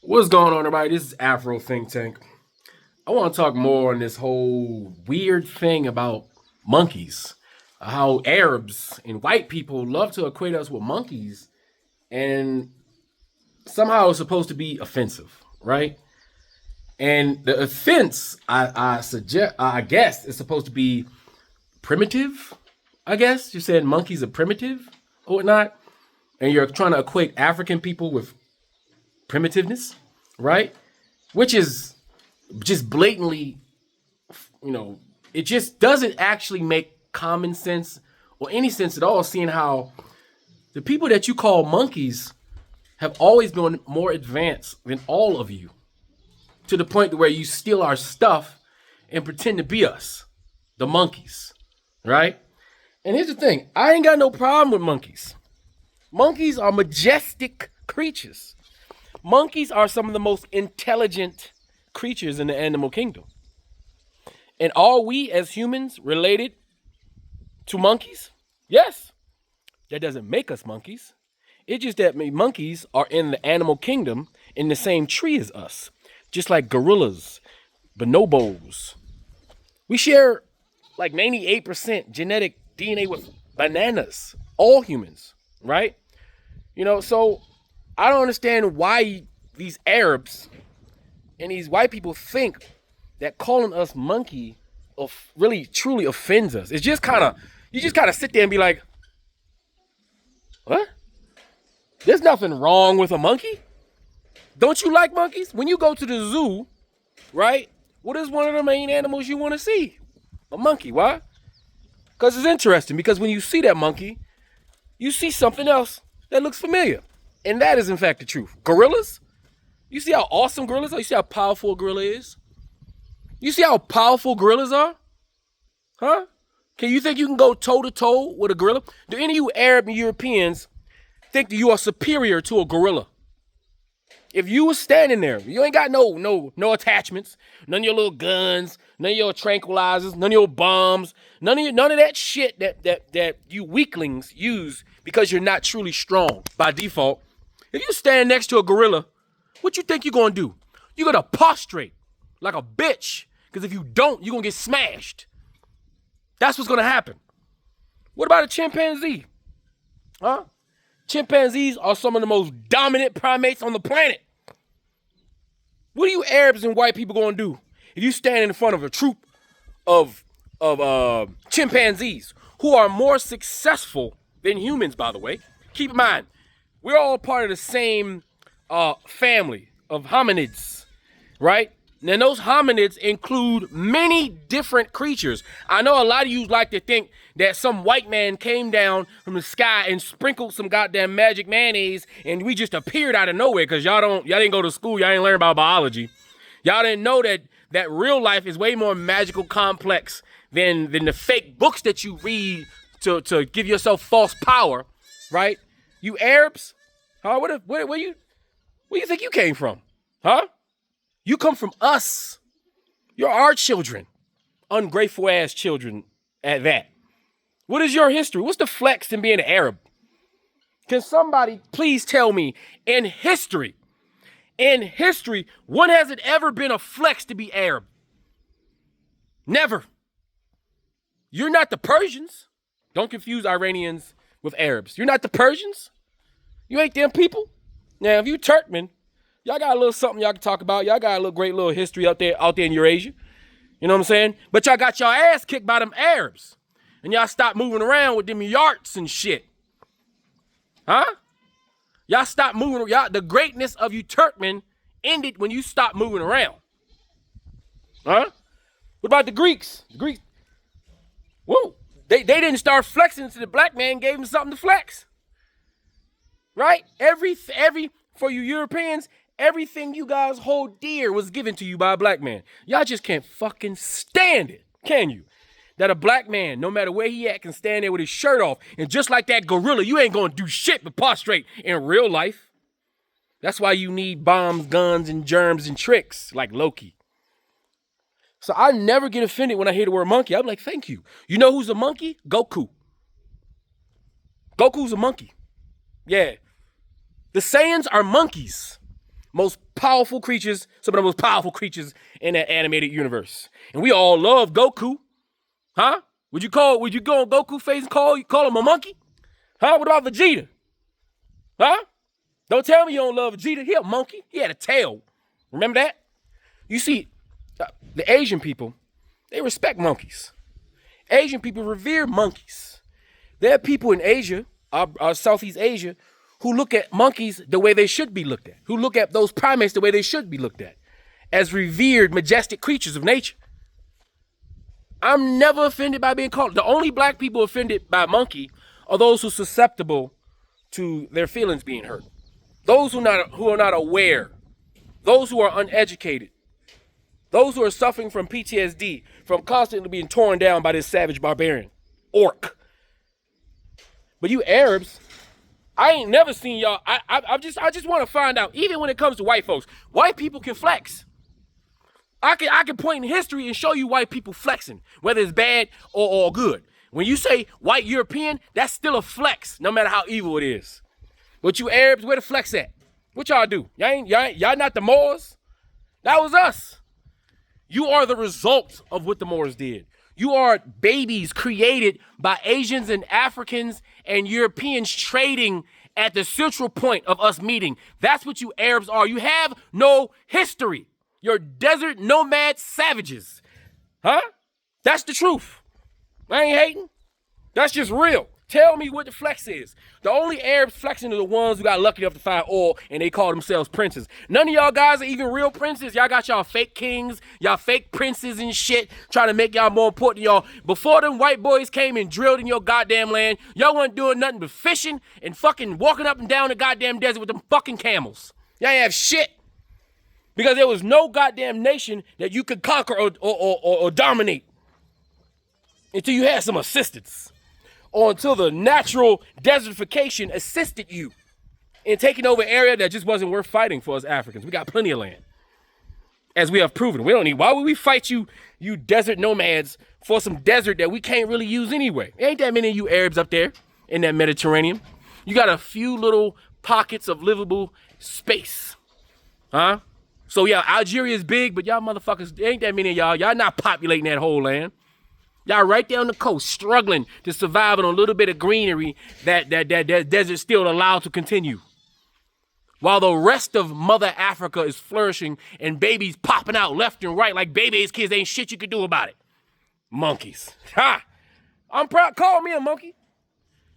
What's going on, everybody? This is Afro Think Tank. I want to talk more on this whole weird thing about monkeys. How Arabs and white people love to equate us with monkeys, and somehow it's supposed to be offensive, right? And the offense, I guess, is supposed to be primitive. I guess you said monkeys are primitive or whatnot, and you're trying to equate African people with primitiveness, right? Which is just blatantly, you know, it just doesn't actually make common sense or any sense at all, seeing how the people that you call monkeys have always been more advanced than all of you, to the point where you steal our stuff and pretend to be us, the monkeys, right? And here's the thing, I ain't got no problem with monkeys. Monkeys are majestic creatures. Monkeys are some of the most intelligent creatures in the animal kingdom. And are we as humans related to monkeys? Yes. That doesn't make us monkeys. It's just that monkeys are in the animal kingdom in the same tree as us. Just like gorillas, bonobos. We share like 98% genetic DNA with bananas. All humans, right? So I don't understand why these Arabs and these white people think that calling us monkey really truly offends us. It's just kind of, you just kind of sit there and be like, what? There's nothing wrong with a monkey. Don't you like monkeys? When you go to the zoo, right? What is one of the main animals you want to see? A monkey. Why? Because it's interesting. Because when you see that monkey, you see something else that looks familiar. And that is, in fact, the truth. Gorillas? You see how awesome gorillas are? You see how powerful a gorilla is? You see how powerful gorillas are? Huh? Can you think you can go toe-to-toe with a gorilla? Do any of you Arab and Europeans think that you are superior to a gorilla? If you were standing there, you ain't got no attachments, none of your little guns, none of your tranquilizers, none of your bombs, none of that shit that you weaklings use because you're not truly strong by default. If you stand next to a gorilla, what you think you're gonna do? You're gonna prostrate like a bitch. Because if you don't, you're gonna get smashed. That's what's gonna happen. What about a chimpanzee? Huh? Chimpanzees are some of the most dominant primates on the planet. What are you Arabs and white people gonna do if you stand in front of a troop of chimpanzees who are more successful than humans, by the way? Keep in mind, we're all part of the same family of hominids, right? Now, those hominids include many different creatures. I know a lot of you like to think that some white man came down from the sky and sprinkled some goddamn magic mayonnaise and we just appeared out of nowhere because y'all didn't go to school, y'all didn't learn about biology. Y'all didn't know that real life is way more magical complex than the fake books that you read to give yourself false power, right? You Arabs, huh? Where you think you came from, huh? You come from us. You're our children. Ungrateful ass children at that. What is your history? What's the flex in being an Arab? Can somebody please tell me in history, when has it ever been a flex to be Arab? Never. You're not the Persians. Don't confuse Iranians with Arabs. You're not the Persians. You ain't them people. Now, if you Turkmen, y'all got a little something y'all can talk about. Y'all got a little great little history out there in Eurasia. You know what I'm saying? But y'all got your ass kicked by them Arabs. And y'all stopped moving around with them yarts and shit. Huh? Y'all stopped moving. The greatness of you Turkmen ended when you stopped moving around. Huh? What about the Greeks? The Greeks, whoa. They didn't start flexing until the black man gave them something to flex. Right? For you Europeans, everything you guys hold dear was given to you by a black man. Y'all just can't fucking stand it, can you? That a black man, no matter where he at, can stand there with his shirt off. And just like that gorilla, you ain't gonna do shit but prostrate in real life. That's why you need bombs, guns, and germs and tricks like Loki. So I never get offended when I hear the word monkey. I'm like, thank you. You know who's a monkey? Goku. Goku's a monkey. Yeah. The Saiyans are monkeys. most powerful creatures, some of the most powerful creatures in that animated universe. And we all love Goku. Huh? Would you go on Goku face and call him a monkey? Huh? What about Vegeta? Huh? Don't tell me you don't love Vegeta. He a monkey. He had a tail. Remember that? You see, the Asian people, they respect monkeys. Asian people revere monkeys. There are people in Asia, Southeast Asia, who look at monkeys the way they should be looked at, who look at those primates the way they should be looked at, as revered, majestic creatures of nature. I'm never offended by being called. The only black people offended by monkey are those who are susceptible to their feelings being hurt. Those who are not aware. Those who are uneducated. Those who are suffering from PTSD, from constantly being torn down by this savage barbarian, orc. But you Arabs, I ain't never seen y'all. I just want to find out, even when it comes to white folks, white people can flex. I can point in history and show you white people flexing, whether it's bad or good. When you say white European, that's still a flex, no matter how evil it is. But you Arabs, where the flex at? What y'all do? Y'all not the Moors? That was us. You are the result of what the Moors did. You are babies created by Asians and Africans and Europeans trading at the central point of us meeting. That's what you Arabs are. You have no history. You're desert nomad savages. Huh? That's the truth. I ain't hating. That's just real. Tell me what the flex is. The only Arabs flexing are the ones who got lucky enough to find oil and they call themselves princes. None of y'all guys are even real princes. Y'all got y'all fake kings, y'all fake princes and shit, trying to make y'all more important than y'all. Before them white boys came and drilled in your goddamn land, y'all wasn't doing nothing but fishing and fucking walking up and down the goddamn desert with them fucking camels. Y'all ain't have shit. Because there was no goddamn nation that you could conquer or dominate until you had some assistance. Or until the natural desertification assisted you in taking over an area that just wasn't worth fighting for us Africans. We got plenty of land, as we have proven. We don't need. Why would we fight you desert nomads, for some desert that we can't really use anyway? Ain't that many of you Arabs up there in that Mediterranean? You got a few little pockets of livable space, huh? So yeah, Algeria is big, but y'all motherfuckers, ain't that many of y'all. Y'all not populating that whole land. Y'all right there on the coast, struggling to survive on a little bit of greenery that desert still allowed to continue. While the rest of Mother Africa is flourishing and babies popping out left and right like babies, kids, ain't shit you can do about it. Monkeys. Ha! I'm proud. Call me a monkey.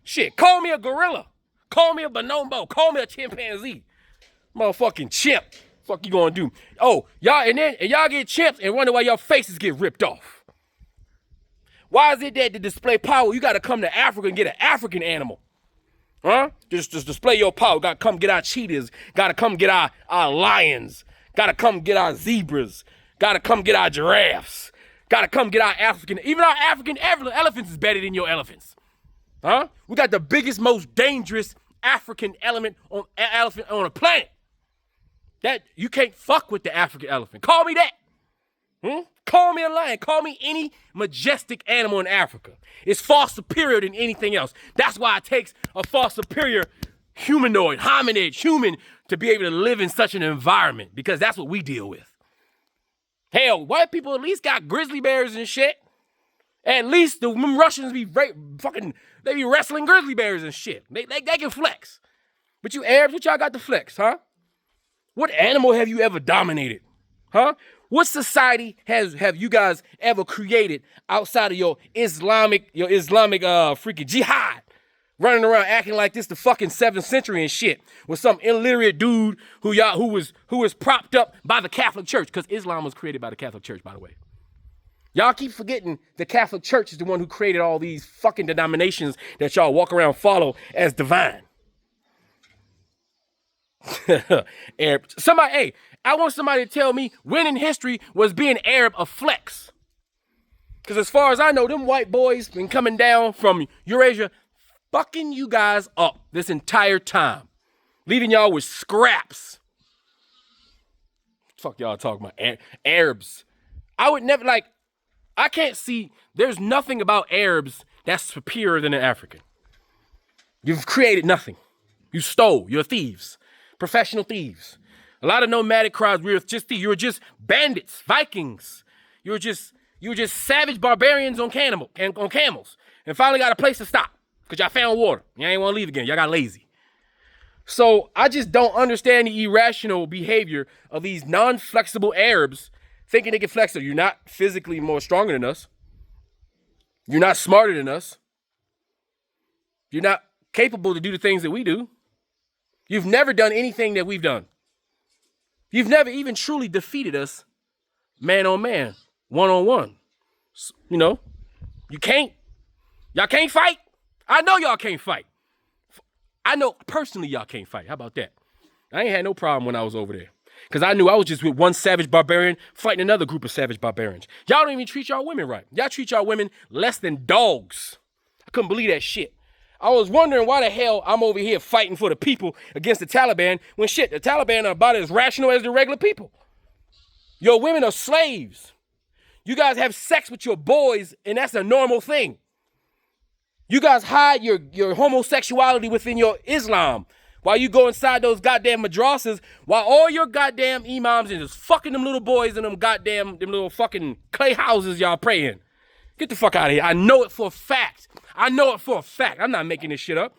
Shit, call me a gorilla. Call me a bonobo. Call me a chimpanzee. Motherfucking chimp. Fuck you gonna do? Oh, y'all, and y'all get chimps and wonder why your faces get ripped off. Why is it that to display power, you got to come to Africa and get an African animal? Huh? Just display your power. Got to come get our cheetahs. Got to come get our lions. Got to come get our zebras. Got to come get our giraffes. Got to come get our African. Even our African elephants is better than your elephants. Huh? We got the biggest, most dangerous African elephant on the planet. That you can't fuck with the African elephant. Call me that. Call me a lion. Call me any majestic animal in Africa. It's far superior than anything else. That's why it takes a far superior humanoid, hominid, human to be able to live in such an environment, because that's what we deal with. Hell, white people at least got grizzly bears and shit. At least the Russians be they be wrestling grizzly bears and shit. They can flex. But you Arabs, what y'all got to flex, huh? What animal have you ever dominated? Huh? What society have you guys ever created outside of your Islamic freaking jihad, running around acting like this the fucking 7th century and shit, with some illiterate dude who was propped up by the Catholic Church, because Islam was created by the Catholic Church, by the way. Y'all keep forgetting the Catholic Church is the one who created all these fucking denominations that y'all walk around follow as divine. Arab. Somebody, I want somebody to tell me when in history was being Arab a flex. Because as far as I know, them white boys been coming down from Eurasia fucking you guys up this entire time. Leaving y'all with scraps. Fuck y'all talking about Arabs. I would never, I can't see, there's nothing about Arabs that's superior than an African. You've created nothing. You stole. You're thieves. Professional thieves. A lot of nomadic tribes, you were just bandits, Vikings. You were just savage barbarians on camels. And finally got a place to stop because y'all found water. Y'all ain't want to leave again. Y'all got lazy. So I just don't understand the irrational behavior of these non-flexible Arabs thinking they can flex. You're not physically more stronger than us. You're not smarter than us. You're not capable to do the things that we do. You've never done anything that we've done. You've never even truly defeated us man on man, one on one. You know, y'all can't fight. I know y'all can't fight. I know personally y'all can't fight. How about that? I ain't had no problem when I was over there. Because I knew I was just with one savage barbarian fighting another group of savage barbarians. Y'all don't even treat y'all women right. Y'all treat y'all women less than dogs. I couldn't believe that shit. I was wondering why the hell I'm over here fighting for the people against the Taliban when shit, the Taliban are about as rational as the regular people. Your women are slaves. You guys have sex with your boys and that's a normal thing. You guys hide your homosexuality within your Islam while you go inside those goddamn madrasas while all your goddamn imams and just fucking them little boys in them little fucking clay houses y'all pray in. Get the fuck out of here. I know it for a fact. I'm not making this shit up.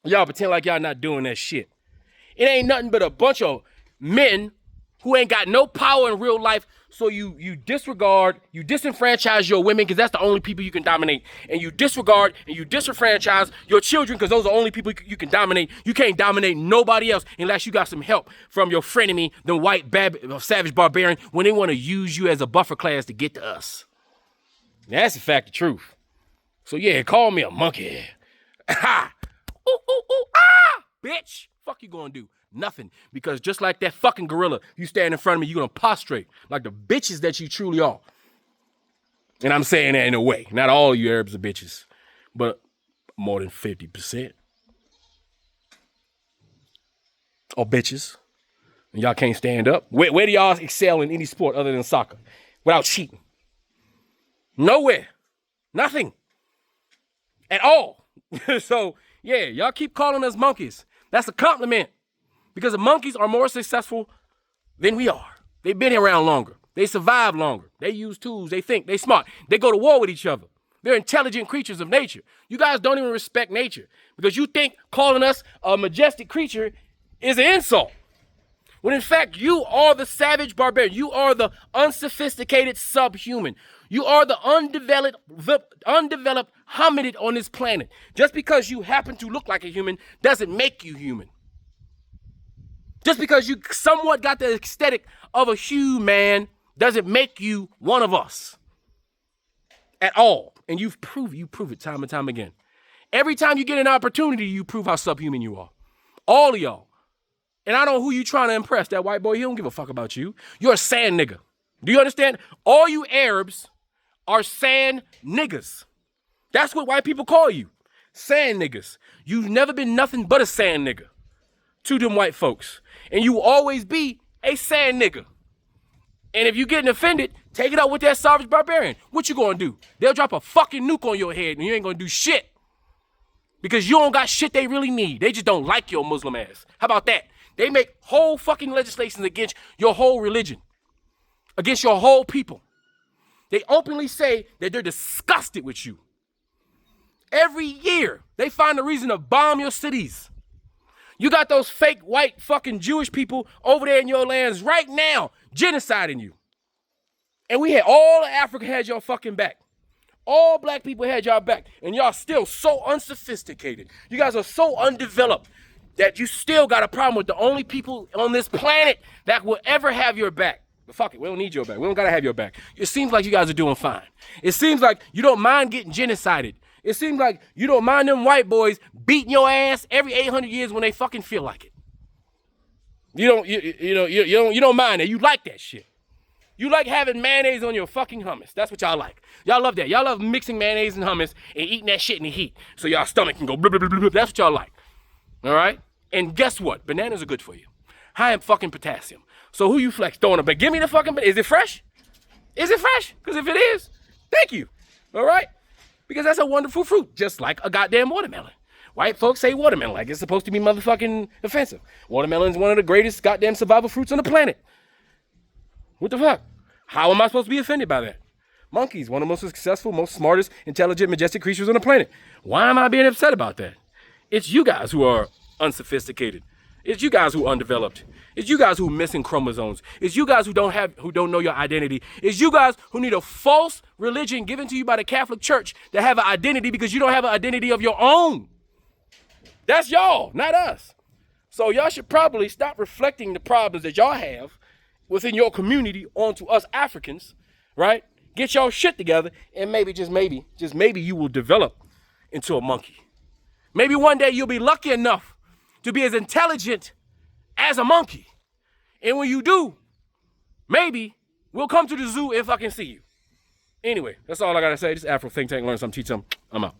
Y'all pretend like y'all not doing that shit. It ain't nothing but a bunch of men who ain't got no power in real life. So you disenfranchise your women because that's the only people you can dominate. And you disregard and you disenfranchise your children because those are the only people you can dominate. You can't dominate nobody else unless you got some help from your frenemy, the white savage barbarian, when they want to use you as a buffer class to get to us. That's the fact of truth. So yeah, call me a monkey. Ha! Ooh, ooh, ooh, ah! Bitch! Fuck you gonna do? Nothing. Because just like that fucking gorilla, you stand in front of me, you gonna prostrate like the bitches that you truly are. And I'm saying that in a way. Not all of you Arabs are bitches, but more than 50% are bitches. And y'all can't stand up. Where do y'all excel in any sport other than soccer without cheating? Nowhere. Nothing. At all. So, yeah, y'all keep calling us monkeys. That's a compliment. Because the monkeys are more successful than we are. They've been around longer. They survive longer. They use tools. They think. They smart. They go to war with each other. They're intelligent creatures of nature. You guys don't even respect nature because you think calling us a majestic creature is an insult. When in fact, you are the savage barbarian. You are the unsophisticated subhuman. You are the undeveloped hominid on this planet. Just because you happen to look like a human doesn't make you human. Just because you somewhat got the aesthetic of a human doesn't make you one of us at all. And you prove it time and time again. Every time you get an opportunity, you prove how subhuman you are. All of y'all. And I don't know who you trying to impress. That white boy, he don't give a fuck about you. You're a sand nigga. Do you understand? All you Arabs are sand niggas. That's what white people call you. Sand niggas. You've never been nothing but a sand nigga to them white folks. And you will always be a sand nigga. And if you getting offended, take it out with that savage barbarian. What you gonna do? They'll drop a fucking nuke on your head and you ain't gonna do shit. Because you don't got shit they really need. They just don't like your Muslim ass. How about that? They make whole fucking legislations against your whole religion. Against your whole people. They openly say that they're disgusted with you. Every year, they find a reason to bomb your cities. You got those fake white fucking Jewish people over there in your lands right now, genociding you. And all of Africa had your fucking back. All black people had y'all back. And y'all still so unsophisticated. You guys are so undeveloped that you still got a problem with the only people on this planet that will ever have your back. But fuck it, we don't need your back. We don't gotta have your back. It seems like you guys are doing fine. It seems like you don't mind getting genocided. It seems like you don't mind them white boys beating your ass every 800 years when they fucking feel like it. You don't mind it. You like that shit. You like having mayonnaise on your fucking hummus. That's what y'all like. Y'all love that. Y'all love mixing mayonnaise and hummus and eating that shit in the heat so y'all stomach can go blah, blah, blah, blah. That's what y'all like. All right? And guess what? Bananas are good for you. High in fucking potassium. So who you flex throwing a bag? Give me the fucking banana. Is it fresh? Is it fresh? Because if it is, thank you. All right? Because that's a wonderful fruit, just like a goddamn watermelon. White folks say watermelon like it's supposed to be motherfucking offensive. Watermelon's one of the greatest goddamn survival fruits on the planet. What the fuck? How am I supposed to be offended by that? Monkeys, one of the most successful, most smartest, intelligent, majestic creatures on the planet. Why am I being upset about that? It's you guys who are unsophisticated. It's you guys who are undeveloped. It's you guys who are missing chromosomes. It's you guys who don't know your identity. It's you guys who need a false religion given to you by the Catholic Church to have an identity because you don't have an identity of your own. That's y'all, not us. So y'all should probably stop reflecting the problems that y'all have within your community onto us Africans, right? Get y'all shit together, and maybe, just maybe you will develop into a monkey. Maybe one day you'll be lucky enough to be as intelligent as a monkey. And when you do, maybe we'll come to the zoo if I can see you. Anyway, that's all I gotta say. This is Afro Think Tank. Learn something, teach something. I'm out.